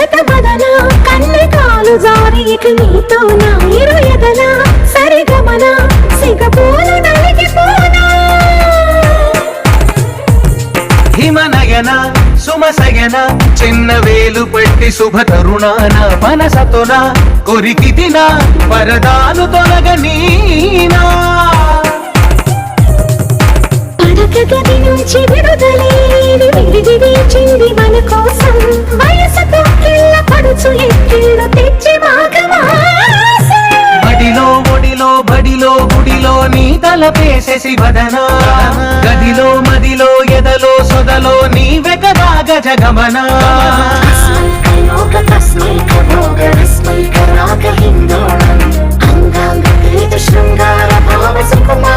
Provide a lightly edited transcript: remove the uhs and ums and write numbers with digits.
శతబదన కన్నెకాలు జారి ఇక నీతో నా ఇరుయదన సరిగమన సిగపూలు నలిగిపోనా హిమనయన సుమసయన చిన్న వేలు పెట్టి శుభ తరుణాన మనసతోన కొరికి తిన పరదాలు తొలగనీనా పడక గది నుంచి విడుదలేని విడిది వేచింది మన కోసం వయసుతో కిల్ల పడుచు ఎక్కిళ్ళు తెచ్చి మాఘమాసం బడిలో ఒడిలో బడిలో గుడిలో నీ తలపేసేసి వదనా గదిలో మదిలో ఎదలో సొదలో నీవె కదా గజగమనా తస్మైక భోగ విస్మైక రాగ హిందోళం అంగాంగ శృంగార భావ సుకుమార